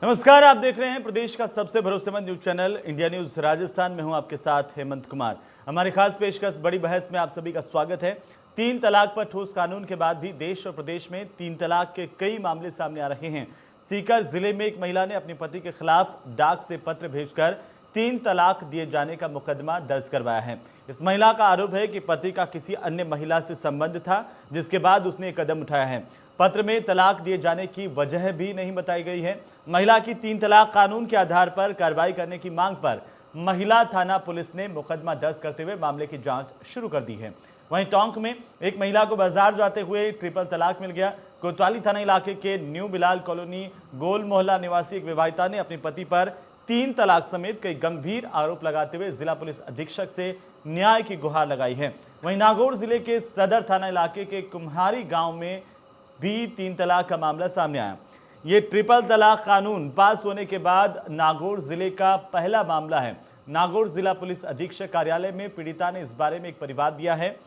नमस्कार, आप देख रहे हैं प्रदेश का सबसे भरोसेमंद news channel India news Rajasthan में हूं आपके साथ हेमंत कुमार। हमारी खास पेशकश बड़ी बहस में आप सभी का स्वागत है। 3 तलाक पर ठोस कानून के बाद भी देश और प्रदेश में 3 तलाक के कई मामले सामने आ रहे हैं। सीकर जिले में एक महिला ने अपने पति के खिलाफ डाक से पत्र भेजकर 3 तलाक दिए जाने का मुकदमा दर्ज करवाया है। इस महिला का आरोप है कि पति का किसी अन्य महिला से संबंध था, जिसके बाद उसने एक कदम उठाया है। पत्र में तलाक दिए जाने की वजह भी नहीं बताई गई है। महिला की 3 तलाक कानून के आधार पर कार्रवाई करने की मांग पर महिला थाना पुलिस ने मुकदमा दर्ज करते हुए मामले की जांच शुरू कर दी है। वहीं टोंक में एक महिला को बाजार जाते हुए ट्रिपल तलाक मिल गया। कोतवाली थाना इलाके के न्यू बिलाल कॉलोनी गोल मोहल्ला निवासी एक विवाहिता ने अपने पति पर 3 तलाक समेत कई गंभीर आरोप लगाते हुए जिला पुलिस अधीक्षक से न्याय की गुहार लगाई है। वहीं नागौर जिले के सदर थाना इलाके के कुम्हारी गांव में भी 3 तलाक का मामला सामने आया। ये ट्रिपल तलाक कानून पास होने के बाद नागौर जिले का पहला मामला है। नागौर जिला पुलिस अधीक्षक कार्यालय में पीड़िता ने इस बारे में एक परिवाद दिया है।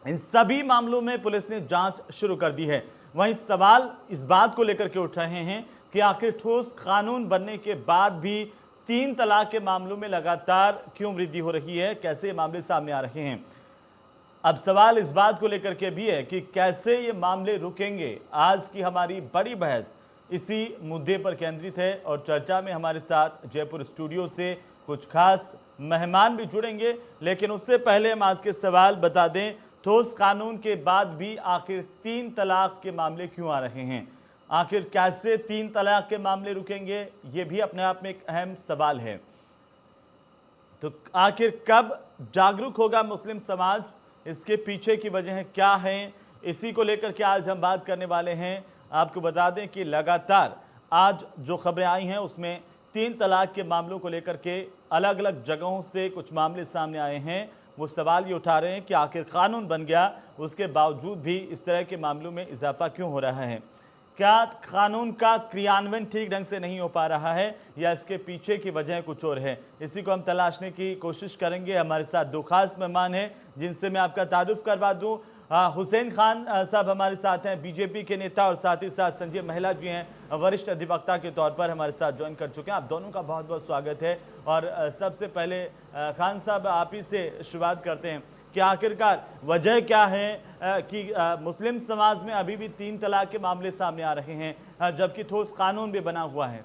इन सभी मामलों में पुलिस ने जांच शुरू कर दी है। वहीं सवाल इस बात को लेकर के उठ रहे हैं कि आखिर ठोस कानून बनने के बाद भी 3 तलाक के मामलों में लगातार क्यों वृद्धि हो रही है, कैसे ये मामले सामने आ रहे हैं। अब सवाल इस बात को लेकर के भी है कि कैसे ये मामले रुकेंगे। आज की हमारी बड़ी बहस इसी मुद्दे पर केंद्रित है और चर्चा में हमारे साथ जयपुर स्टूडियो से कुछ खास मेहमान भी जुड़ेंगे। लेकिन उससे पहले हम आज के सवाल बता दें, ठोस कानून के बाद भी आखिर 3 तलाक के मामले क्यों आ रहे हैं, आखिर कैसे 3 तलाक के मामले रुकेंगे, ये भी अपने आप में एक अहम सवाल है। तो आखिर कब जागरूक होगा मुस्लिम समाज, इसके पीछे की वजह क्या है, इसी को लेकर के आज हम बात करने वाले हैं। आपको बता दें कि लगातार आज जो खबरें आई हैं उसमें 3 तलाक के मामलों को लेकर के अलग अलग जगहों से कुछ मामले सामने आए हैं। वो सवाल ये उठा रहे हैं कि आखिर कानून बन गया, उसके बावजूद भी इस तरह के मामलों में इजाफा क्यों हो रहा है। क्या कानून का क्रियान्वयन ठीक ढंग से नहीं हो पा रहा है या इसके पीछे की वजह कुछ और है, इसी को हम तलाशने की कोशिश करेंगे। हमारे साथ 2 खास मेहमान हैं जिनसे मैं आपका तारुफ करवा दूं। हुसैन खान साहब हमारे साथ हैं, बीजेपी के नेता, और साथ ही साथ संजय महिला जी हैं, वरिष्ठ अधिवक्ता के तौर पर हमारे साथ ज्वाइन कर चुके हैं। आप दोनों का बहुत बहुत स्वागत है। और सबसे पहले खान साहब आप ही से शुरुआत करते हैं कि आखिरकार वजह क्या है कि मुस्लिम समाज में अभी भी 3 तलाक के मामले सामने आ रहे हैं जबकि ठोस कानून भी बना हुआ है।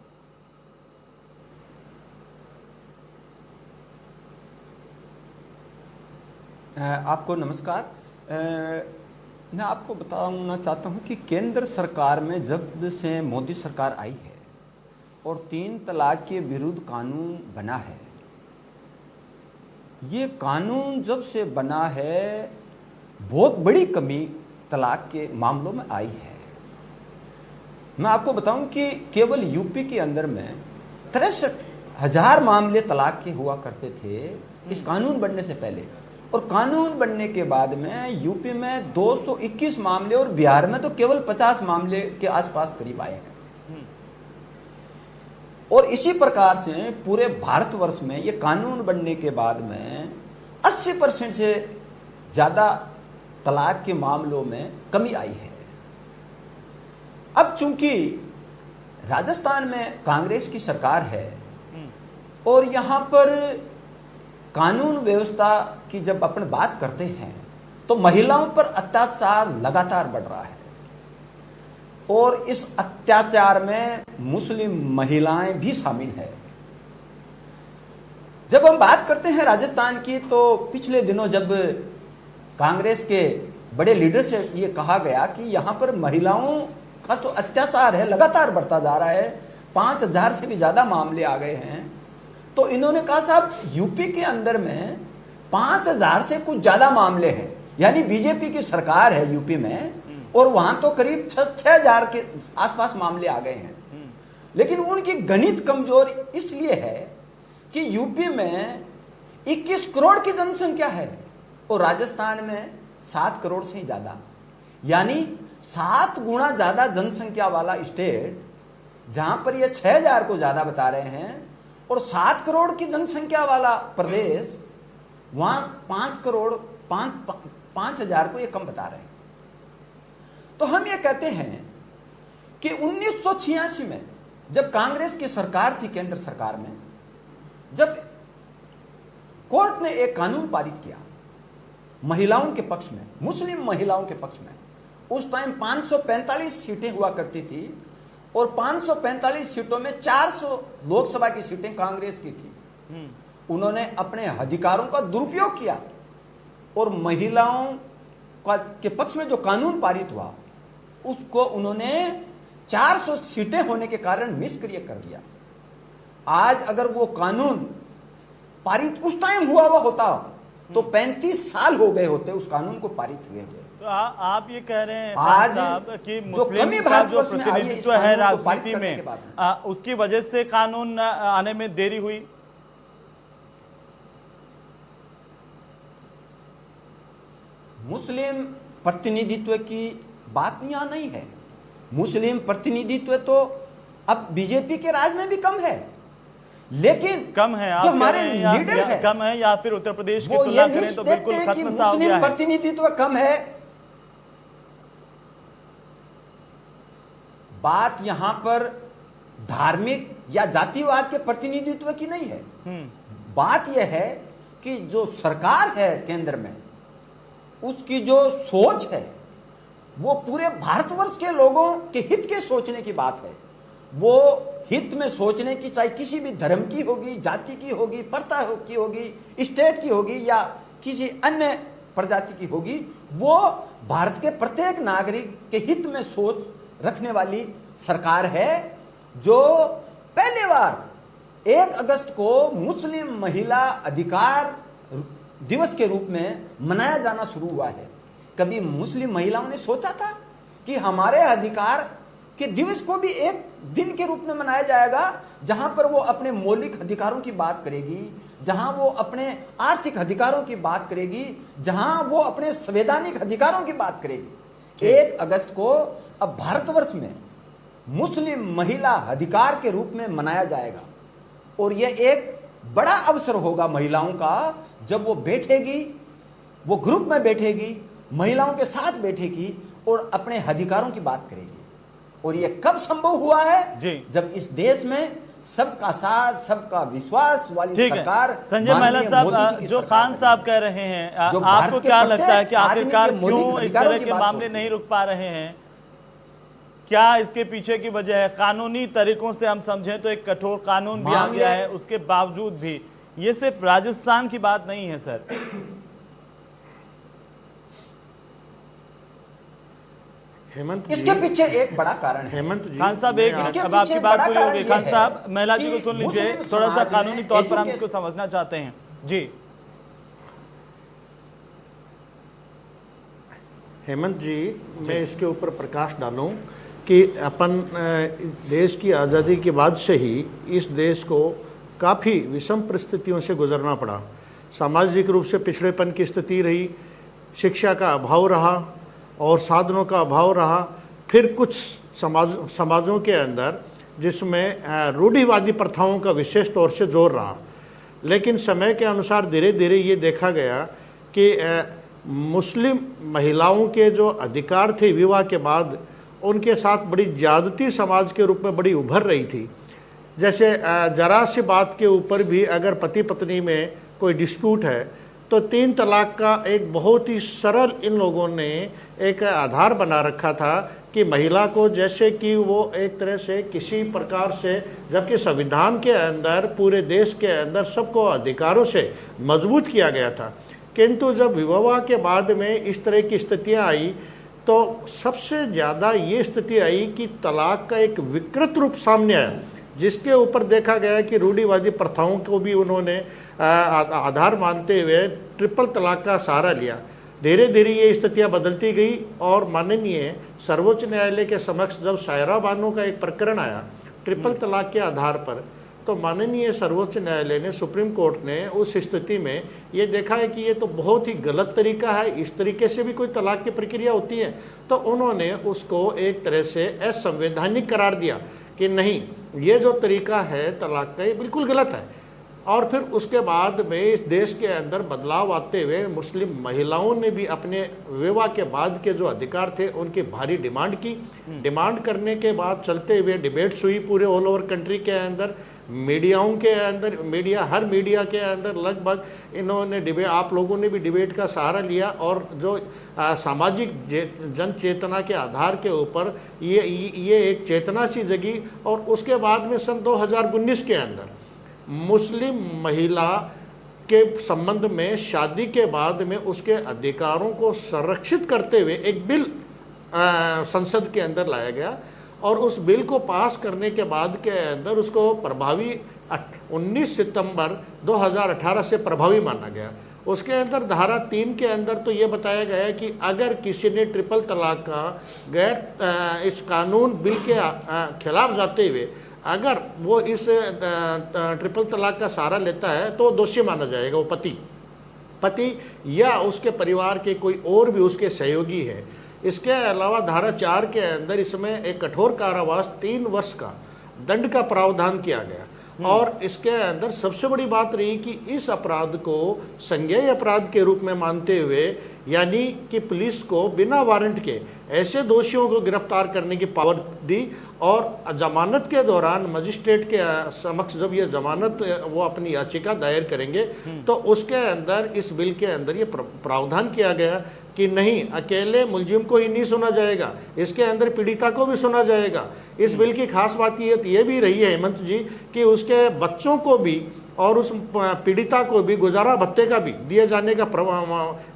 आपको नमस्कार। मैं आपको बताना चाहता हूं कि केंद्र सरकार में जब से मोदी सरकार आई है और 3 तलाक के विरुद्ध कानून बना है, ये कानून जब से बना है बहुत बड़ी कमी तलाक के मामलों में आई है। मैं आपको बताऊं कि केवल यूपी के अंदर में 63,000 मामले तलाक के हुआ करते थे इस कानून बनने से पहले, और कानून बनने के बाद में यूपी में 221 मामले और बिहार में तो केवल 50 मामले के आसपास करीब आए हैं। और इसी प्रकार से पूरे भारतवर्ष में ये कानून बनने के बाद में 80% से ज्यादा तलाक के मामलों में कमी आई है। अब चूंकि राजस्थान में कांग्रेस की सरकार है और यहां पर कानून व्यवस्था की जब अपन बात करते हैं तो महिलाओं पर अत्याचार लगातार बढ़ रहा है और इस अत्याचार में मुस्लिम महिलाएं भी शामिल है। जब हम बात करते हैं राजस्थान की तो पिछले दिनों जब कांग्रेस के बड़े लीडर से ये कहा गया कि यहां पर महिलाओं का तो अत्याचार है, लगातार बढ़ता जा रहा है, 5,000 से भी ज्यादा मामले आ गए हैं, तो इन्होंने कहा साहब यूपी के अंदर में 5,000 से कुछ ज्यादा मामले हैं, यानी बीजेपी की सरकार है यूपी में और वहां तो करीब 6,000 के आसपास मामले आ गए हैं। लेकिन उनकी गणित कमजोर इसलिए है कि यूपी में 21 करोड़ की जनसंख्या है और राजस्थान में 7 करोड़ से ज्यादा, यानी 7 गुना ज्यादा जनसंख्या वाला स्टेट, जहां पर ये 6,000 को ज्यादा बता रहे हैं, और 7 करोड़ की जनसंख्या वाला प्रदेश वहां 5,000 को ये कम बता रहे हैं। तो हम ये कहते हैं कि 1986 में जब कांग्रेस की सरकार थी केंद्र सरकार में, जब कोर्ट ने एक कानून पारित किया महिलाओं के पक्ष में, मुस्लिम महिलाओं के पक्ष में, उस टाइम 545 सीटें हुआ करती थी और 545 सीटों में 400 लोकसभा की सीटें कांग्रेस की थी। उन्होंने अपने अधिकारों का दुरुपयोग किया और महिलाओं के पक्ष में जो कानून पारित हुआ उसको उन्होंने 400 सीटें होने के कारण निष्क्रिय कर दिया। आज अगर वो कानून पारित उस टाइम हुआ होता तो 35 साल हो गए होते उस कानून को पारित हुए हुए। तो आप ये कह रहे हैं आज साहब कि जो मुस्लिम कमी का जो भारतवर्ष में आई है इस प्रतिनिधित्व है कानून को पारित राजनीति करने के में बाद उसकी वजह से कानून आने में देरी हुई। मुस्लिम प्रतिनिधित्व की बात यहां नहीं है। मुस्लिम प्रतिनिधित्व तो अब बीजेपी के राज में भी कम है, लेकिन कम है आप जो हमारे कह रहे हैं लीडर है कम है या फिर उत्तर प्रदेश की वो तुलना ये करें नहीं तो देखते बिल्कुल कि खत्म सा हो गया मुस्लिम है। प्रतिनिधित्व कम है। बात यहां पर धार्मिक या जातिवाद के प्रतिनिधित्व की नहीं है। बात यह है कि जो सरकार है केंद्र में उसकी जो सोच है वो पूरे भारतवर्ष के लोगों के हित के सोचने की बात है। वो हित में सोचने की, चाहे किसी भी धर्म की होगी, जाति की होगी, प्रथा की होगी, स्टेट की होगी या किसी अन्य प्रजाति की होगी, वो भारत के प्रत्येक नागरिक के हित में सोच रखने वाली सरकार है। जो पहली बार 1 अगस्त को मुस्लिम महिला अधिकार दिवस के रूप में मनाया जाना शुरू हुआ है। कभी मुस्लिम महिलाओं ने सोचा था कि हमारे अधिकार के दिवस को भी एक दिन के रूप में मनाया जाएगा जहां पर वो अपने मौलिक अधिकारों की बात करेगी, जहां वो अपने आर्थिक अधिकारों की बात करेगी, जहां वो अपने संवैधानिक अधिकारों की बात करेगी। 1 अगस्त को अब भारतवर्ष में मुस्लिम महिला अधिकार के रूप में मनाया जाएगा और यह एक बड़ा अवसर होगा महिलाओं का जब वो बैठेगी, वो ग्रुप में बैठेगी, महिलाओं के साथ बैठेगी और अपने अधिकारों की बात करेगी। और ये कब संभव हुआ है जी। जब इस देश में सबका साथ, सबका विश्वास वाली सरकार, संजय महिला साहब, जो खान साहब कह रहे हैं, आपको क्या लगता है कि आखिरकार क्यों इस तरह के मामले नहीं रुक पा रहे हैं? क्या इसके पीछे की वजह है? कानूनी तरीकों से हम समझें तो एक कठोर कानून भी आ गया है, उसके बावजूद भी ये सिर्फ राजस्थान की बात नहीं है सर। हेमंत जी, इसके पीछे एक बड़ा कारण है। हेमंत जी, खान साहब, एक अब आपकी बात पूरी होगी। खान साहब, महिला जी को सुन लीजिए, थोड़ा सा कानूनी तौर पर हम इसको समझना चाहते हैं जी। हेमंत जी, मैं इसके ऊपर प्रकाश डालूं कि अपन देश की आज़ादी के बाद से ही इस देश को काफ़ी विषम परिस्थितियों से गुजरना पड़ा। सामाजिक रूप से पिछड़ेपन की स्थिति रही, शिक्षा का अभाव रहा और साधनों का अभाव रहा। फिर कुछ समाजों के अंदर जिसमें रूढ़िवादी प्रथाओं का विशेष तौर से जोर रहा। लेकिन समय के अनुसार धीरे धीरे ये देखा गया कि मुस्लिम महिलाओं के जो अधिकार थे विवाह के बाद, उनके साथ बड़ी ज़्यादती समाज के रूप में बड़ी उभर रही थी। जैसे जरा सी बात के ऊपर भी अगर पति पत्नी में कोई डिस्प्यूट है तो 3 तलाक का एक बहुत ही सरल इन लोगों ने एक आधार बना रखा था कि महिला को जैसे कि वो एक तरह से किसी प्रकार से, जबकि संविधान के अंदर पूरे देश के अंदर सबको अधिकारों से मजबूत किया गया था। किंतु जब विवाह के बाद में इस तरह की स्थितियां आई तो सबसे ज़्यादा ये स्थिति आई कि तलाक का एक विकृत रूप सामने आया, जिसके ऊपर देखा गया कि रूढ़िवादी प्रथाओं को भी उन्होंने आधार मानते हुए ट्रिपल तलाक का सहारा लिया। धीरे धीरे ये स्थितियां बदलती गई और माननीय सर्वोच्च न्यायालय के समक्ष जब सायरा बानो का एक प्रकरण आया ट्रिपल तलाक के आधार पर, तो माननीय सर्वोच्च न्यायालय ने, सुप्रीम कोर्ट ने उस स्थिति में ये देखा है कि ये तो बहुत ही गलत तरीका है, इस तरीके से भी कोई तलाक की प्रक्रिया होती है। तो उन्होंने उसको एक तरह से असंवैधानिक करार दिया कि नहीं, ये जो तरीका है तलाक का ये बिल्कुल गलत है। और फिर उसके बाद में इस देश के अंदर बदलाव आते हुए मुस्लिम महिलाओं ने भी अपने विवाह के बाद के जो अधिकार थे उनकी भारी डिमांड की। डिमांड करने के बाद चलते हुए डिबेट्स हुई पूरे ऑल ओवर कंट्री के अंदर, मीडियाओं के अंदर, हर मीडिया के अंदर लगभग इन्होंने डिबेट, आप लोगों ने भी डिबेट का सहारा लिया और जो सामाजिक जन चेतना के आधार के ऊपर ये एक चेतना सी जगी। और उसके बाद में सन 2019 के अंदर मुस्लिम महिला के संबंध में शादी के बाद में उसके अधिकारों को संरक्षित करते हुए एक बिल संसद के अंदर लाया गया और उस बिल को पास करने के बाद के अंदर उसको प्रभावी 19 सितंबर 2018 से प्रभावी माना गया। उसके अंदर धारा 3 के अंदर तो ये बताया गया है कि अगर किसी ने ट्रिपल तलाक का इस कानून बिल के खिलाफ जाते हुए अगर वो इस ट्रिपल तलाक का सहारा लेता है तो दोषी माना जाएगा, वो पति या उसके परिवार के कोई और भी उसके सहयोगी है। इसके अलावा धारा 4 के अंदर इसमें एक कठोर कारावास 3 वर्ष का दंड का प्रावधान किया गया। और इसके अंदर सबसे बड़ी बात रही कि इस अपराध को संज्ञेय अपराध के रूप में मानते हुए यानी कि पुलिस को बिना वारंट के ऐसे दोषियों को गिरफ्तार करने की पावर दी और जमानत के दौरान मजिस्ट्रेट के समक्ष जब ये जमानत वो अपनी याचिका दायर करेंगे तो उसके अंदर इस बिल के अंदर ये प्रावधान किया गया कि नहीं, अकेले मुलजिम को ही नहीं सुना जाएगा, इसके अंदर पीड़िता को भी सुना जाएगा। इस बिल की खास बात ये भी रही है हेमंत जी कि उसके बच्चों को भी और उस पीड़िता को भी गुजारा भत्ते का भी दिए जाने का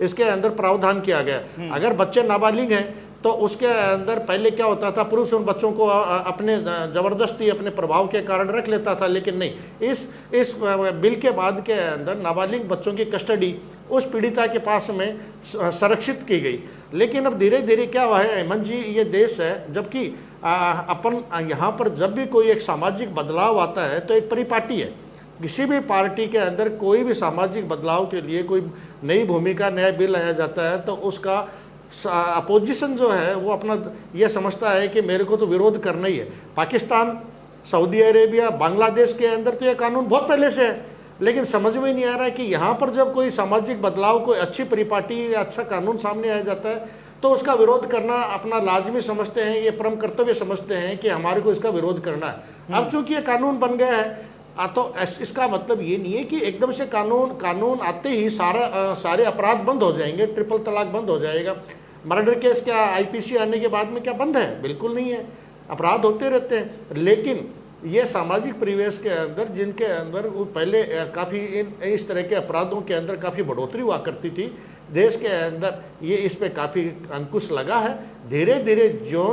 इसके अंदर प्रावधान किया गया। अगर बच्चे नाबालिग हैं तो उसके अंदर पहले क्या होता था, पुरुष उन बच्चों को अपने जबरदस्ती अपने प्रभाव के कारण रख लेता था, लेकिन नहीं, इस बिल के बाद के अंदर नाबालिग बच्चों की कस्टडी उस पीड़िता के पास में संरक्षित की गई। लेकिन अब धीरे धीरे क्या हुआ है हेमंत जी, ये देश है, जबकि अपन यहाँ पर जब भी कोई एक सामाजिक बदलाव आता है तो एक परिपाटी है। किसी भी पार्टी के अंदर कोई भी सामाजिक बदलाव के लिए कोई नई भूमिका, नया बिल लाया जाता है तो उसका अपोजिशन जो है वो अपना ये समझता है कि मेरे को तो विरोध करना ही है। पाकिस्तान, सऊदी अरेबिया, बांग्लादेश के अंदर तो ये कानून बहुत पहले से है, लेकिन समझ में नहीं आ रहा है कि यहाँ पर जब कोई सामाजिक बदलाव, कोई अच्छी परिपाटी या अच्छा कानून सामने आ जाता है तो उसका विरोध करना अपना लाजमी समझते हैं, ये परम कर्तव्य समझते हैं कि हमारे को इसका विरोध करना है। अब चूंकि ये कानून बन गया है तो इसका मतलब ये नहीं है कि एकदम से कानून आते ही सारे अपराध बंद हो जाएंगे, ट्रिपल तलाक बंद हो जाएगा। मर्डर केस क्या आईपीसी आने के बाद में क्या बंद है? बिल्कुल नहीं है, अपराध होते रहते हैं। लेकिन ये सामाजिक परिवेश के अंदर जिनके अंदर वो पहले काफ़ी इस तरह के अपराधों के अंदर काफ़ी बढ़ोतरी हुआ करती थी, देश के अंदर ये इस पे काफ़ी अंकुश लगा है। धीरे धीरे ज्यों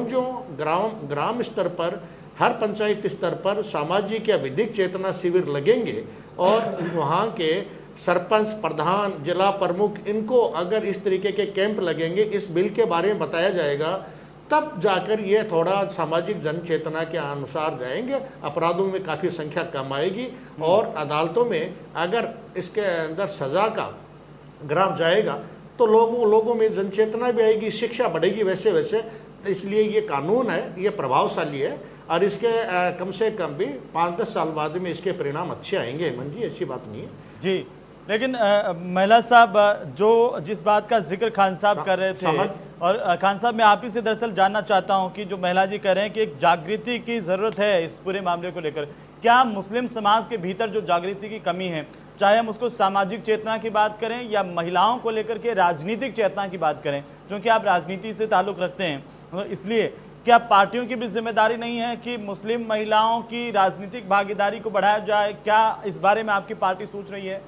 ग्राम स्तर पर, हर पंचायत स्तर पर सामाजिक या विधिक चेतना शिविर लगेंगे और वहाँ के सरपंच, प्रधान, जिला प्रमुख, इनको अगर इस तरीके के कैंप लगेंगे, इस बिल के बारे में बताया जाएगा, तब जाकर ये थोड़ा सामाजिक जन चेतना के अनुसार जाएंगे, अपराधों में काफ़ी संख्या कम आएगी और अदालतों में अगर इसके अंदर सजा का ग्राफ जाएगा तो लोगों में जन चेतना भी आएगी, शिक्षा बढ़ेगी वैसे वैसे। इसलिए ये कानून है, ये प्रभावशाली है और इसके कम से कम भी 5-10 साल बाद में इसके परिणाम अच्छे आएंगे। हेमंत जी, अच्छी बात नहीं है जी। लेकिन महिला साहब, जो जिस बात का जिक्र खान साहब कर रहे थे, और खान साहब मैं आप ही से दरअसल जानना चाहता हूं कि जो महिला जी कह रहे हैं कि एक जागृति की ज़रूरत है इस पूरे मामले को लेकर, क्या मुस्लिम समाज के भीतर जो जागृति की कमी है, चाहे हम उसको सामाजिक चेतना की बात करें या महिलाओं को लेकर के राजनीतिक चेतना की बात करें, क्योंकि आप राजनीति से ताल्लुक़ रखते हैं, तो इसलिए क्या पार्टियों की भी जिम्मेदारी नहीं है कि मुस्लिम महिलाओं की राजनीतिक भागीदारी को बढ़ाया जाए? क्या इस बारे में आपकी पार्टी सोच रही है?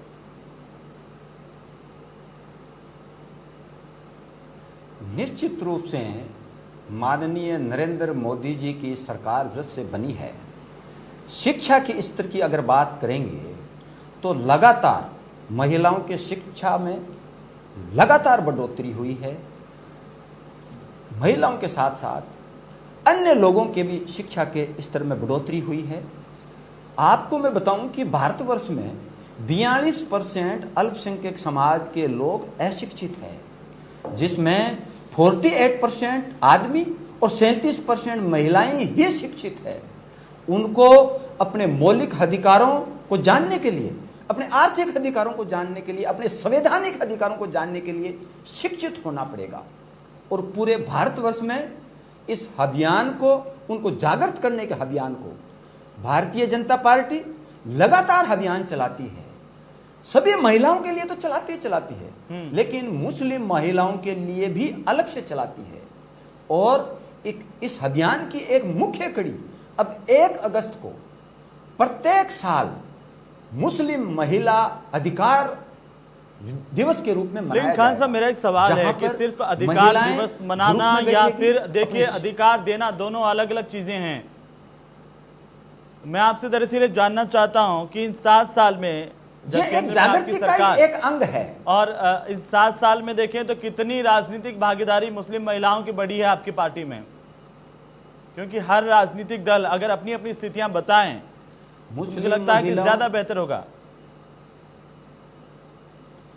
निश्चित रूप से माननीय नरेंद्र मोदी जी की सरकार जब से बनी है, शिक्षा के स्तर की अगर बात करेंगे तो लगातार महिलाओं के शिक्षा में लगातार बढ़ोतरी हुई है। महिलाओं के साथ साथ अन्य लोगों के भी शिक्षा के स्तर में बढ़ोतरी हुई है। आपको मैं बताऊं कि भारतवर्ष में 42% अल्पसंख्यक समाज के लोग अशिक्षित हैं, जिसमें 48% आदमी और 37% महिलाएं ही शिक्षित है। उनको अपने मौलिक अधिकारों को जानने के लिए अपने आर्थिक अधिकारों को जानने के लिए, अपने संवैधानिक अधिकारों को जानने के लिए शिक्षित होना पड़ेगा। और पूरे भारतवर्ष में इस अभियान को, उनको जागृत करने के अभियान को भारतीय जनता पार्टी लगातार अभियान चलाती है। सभी महिलाओं के लिए तो चलाती है, लेकिन मुस्लिम महिलाओं के लिए भी अलग से चलाती है। और इस अभियान की एक मुख्य कड़ी अब 1 अगस्त को प्रत्येक साल मुस्लिम महिला अधिकार दिवस के रूप में मनाया लेकिन खान साहब, मेरा एक सवाल है कि सिर्फ अधिकार दिवस मनाना या फिर देखिए अधिकार देना, दोनों अलग अलग चीजें हैं। मैं आपसे दरअसल जानना चाहता हूं कि इन 7 साल में यह एक जागृति का एक अंग है, और इस 7 साल में देखें तो कितनी राजनीतिक भागीदारी मुस्लिम महिलाओं की बढ़ी है आपकी पार्टी में? क्योंकि हर राजनीतिक दल अगर अपनी अपनी स्थितियां बताएं, मुझे लगता है कि ज्यादा बेहतर होगा।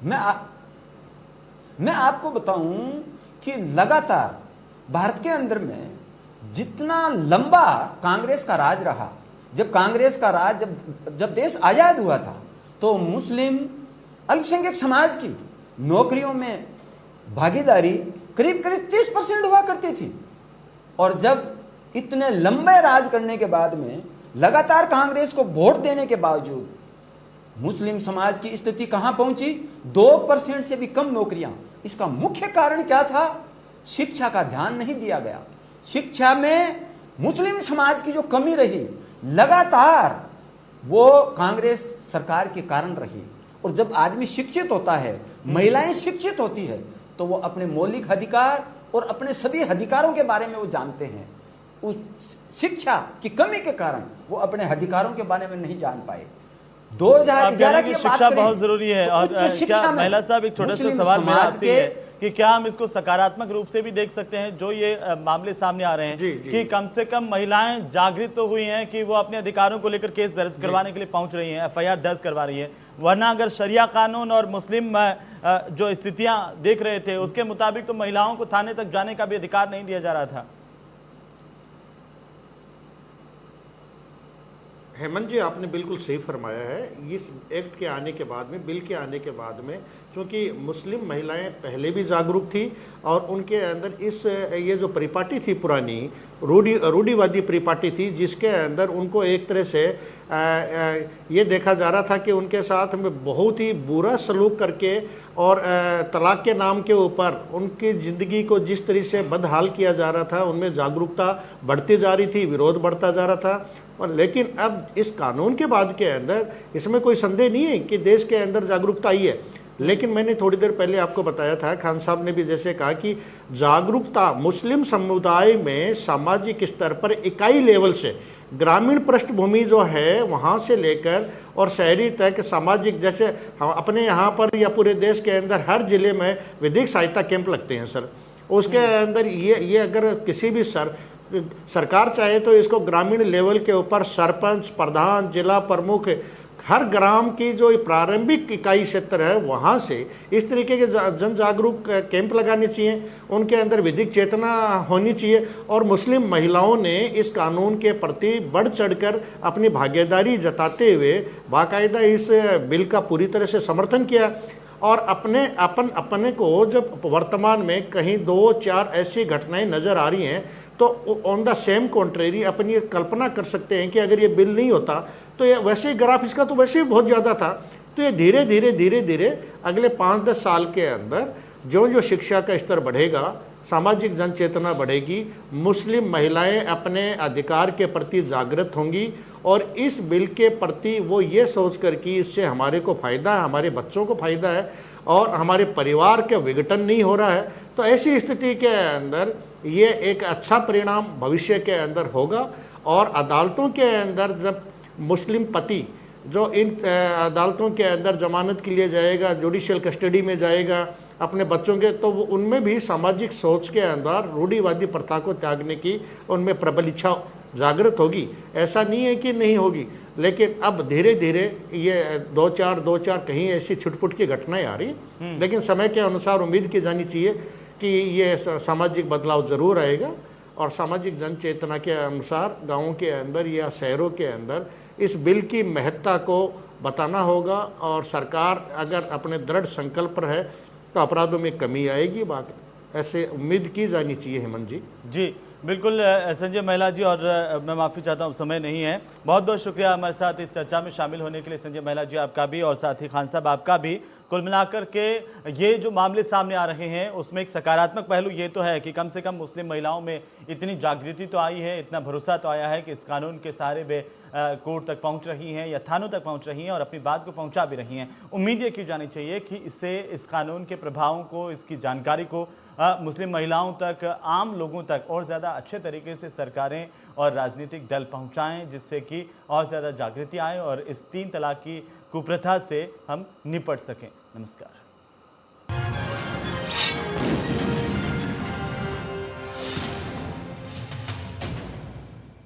मैं आपको बताऊं कि लगातार भारत के अंदर में जितना लंबा कांग्रेस का राज रहा, जब कांग्रेस का राज जब देश आजाद हुआ था, तो मुस्लिम अल्पसंख्यक समाज की नौकरियों में भागीदारी करीब करीब 30% हुआ करती थी। और जब इतने लंबे राज करने के बाद में लगातार कांग्रेस को वोट देने के बावजूद मुस्लिम समाज की स्थिति कहां पहुंची? 2% से भी कम नौकरियां। इसका मुख्य कारण क्या था? शिक्षा का ध्यान नहीं दिया गया। शिक्षा में मुस्लिम समाज की जो कमी रही, लगातार वो कांग्रेस सरकार के कारण रही। और जब आदमी शिक्षित होता है, महिलाएं शिक्षित होती है, तो वो अपने मौलिक अधिकार और अपने सभी अधिकारों के बारे में वो जानते हैं। उस शिक्षा की कमी के कारण वो अपने अधिकारों के बारे में नहीं जान पाए। 2011 की शिक्षा बहुत जरूरी है। और क्या महिला साहब, एक छोटा सा सवाल मेरा आपसे है कि क्या हम इसको सकारात्मक रूप से भी देख सकते हैं, जो ये मामले सामने आ रहे हैं कि कम से कम महिलाएं जागृत तो हुई हैं कि वो अपने अधिकारों को लेकर केस दर्ज करवाने के लिए पहुंच रही हैं, FIR दर्ज करवा रही है। वरना अगर शरिया कानून और मुस्लिम जो स्थितियां देख रहे थे उसके मुताबिक तो महिलाओं को थाने तक जाने का भी अधिकार नहीं दिया जा रहा था। हेमंत जी, आपने बिल्कुल सही फरमाया है। इस एक्ट के आने के बाद में, बिल के आने के बाद में, क्योंकि मुस्लिम महिलाएं पहले भी जागरूक थी और उनके अंदर ये जो परिपाटी थी पुरानी, रूढ़िवादी परिपाटी थी, जिसके अंदर उनको एक तरह से ये देखा जा रहा था कि उनके साथ में बहुत ही बुरा सलूक करके और तलाक के नाम के ऊपर उनकी ज़िंदगी को जिस तरह से बदहाल किया जा रहा था, उनमें जागरूकता बढ़ती जा रही थी, विरोध बढ़ता जा रहा था। और लेकिन अब इस कानून के बाद के अंदर इसमें कोई संदेह नहीं है कि देश के अंदर जागरूकता आई है। लेकिन मैंने थोड़ी देर पहले आपको बताया था, खान साहब ने भी जैसे कहा कि जागरूकता मुस्लिम समुदाय में सामाजिक स्तर पर इकाई लेवल से, ग्रामीण पृष्ठभूमि जो है वहाँ से लेकर और शहरी तक सामाजिक, जैसे अपने यहाँ पर या पूरे देश के अंदर हर जिले में विधिक सहायता कैंप लगते हैं सर। उसके अंदर ये अगर किसी भी सरकार चाहे तो इसको ग्रामीण लेवल के ऊपर सरपंच, प्रधान, जिला प्रमुख, हर ग्राम की जो प्रारंभिक इकाई क्षेत्र है वहाँ से इस तरीके के जन जागरूक कैंप लगाने चाहिए, उनके अंदर विधिक चेतना होनी चाहिए। और मुस्लिम महिलाओं ने इस कानून के प्रति बढ़ चढ़कर अपनी भागीदारी जताते हुए बाकायदा इस बिल का पूरी तरह से समर्थन किया। और अपने को जब वर्तमान में कहीं 2-4 ऐसी घटनाएं नज़र आ रही हैं, तो ऑन द सेम कॉन्ट्रेरी अपन ये कल्पना कर सकते हैं कि अगर ये बिल नहीं होता तो ये वैसे ही ग्राफ इसका तो वैसे ही बहुत ज़्यादा था। तो ये धीरे धीरे अगले 5-10 साल के अंदर जो शिक्षा का स्तर बढ़ेगा, सामाजिक जन चेतना बढ़ेगी, मुस्लिम महिलाएं अपने अधिकार के प्रति जागृत होंगी और इस बिल के प्रति वो ये सोच कर कि इससे हमारे को फ़ायदा है, हमारे बच्चों को फ़ायदा है और हमारे परिवार का विघटन नहीं हो रहा है, तो ऐसी स्थिति के अंदर ये एक अच्छा परिणाम भविष्य के अंदर होगा। और अदालतों के अंदर जब मुस्लिम पति जो इन अदालतों के अंदर जमानत के लिए जाएगा, जुडिशियल कस्टडी में जाएगा अपने बच्चों के, तो उनमें भी सामाजिक सोच के अंदर रूढ़िवादी प्रथा को त्यागने की उनमें प्रबल इच्छा जागृत होगी। ऐसा नहीं है कि नहीं होगी, लेकिन अब धीरे धीरे ये 2-4 कहीं ऐसी छुटपुट की घटनाएं आ रही, लेकिन समय के अनुसार उम्मीद की जानी चाहिए कि ये सामाजिक बदलाव जरूर आएगा और सामाजिक जन चेतना के अनुसार गाँवों के अंदर या शहरों के अंदर इस बिल की महत्ता को बताना होगा, और सरकार अगर अपने दृढ़ संकल्प पर है तो अपराधों में कमी आएगी। बाकी ऐसे उम्मीद की जानी चाहिए हेमंत जी। जी बिल्कुल संजय महिला जी, और मैं माफ़ी चाहता हूँ समय नहीं है। बहुत बहुत शुक्रिया हमारे साथ इस चर्चा में शामिल होने के लिए संजय महिला जी, आपका भी, और साथ ही खान साहब आपका भी। कुल मिलाकर के ये जो मामले सामने आ रहे हैं उसमें एक सकारात्मक पहलू ये तो है कि कम से कम मुस्लिम महिलाओं में इतनी जागृति तो आई है, इतना भरोसा तो आया है कि इस कानून के सहारे वे कोर्ट तक पहुंच रही हैं या थानों तक पहुंच रही हैं और अपनी बात को पहुंचा भी रही हैं। उम्मीद ये की जानी चाहिए कि इससे इस कानून के प्रभावों को, इसकी जानकारी को मुस्लिम महिलाओं तक, आम लोगों तक और ज़्यादा अच्छे तरीके से सरकारें और राजनीतिक दल पहुंचाएं, जिससे कि और ज़्यादा जागृति आए और इस 3 तलाक की कुप्रथा से हम निपट सकें। नमस्कार।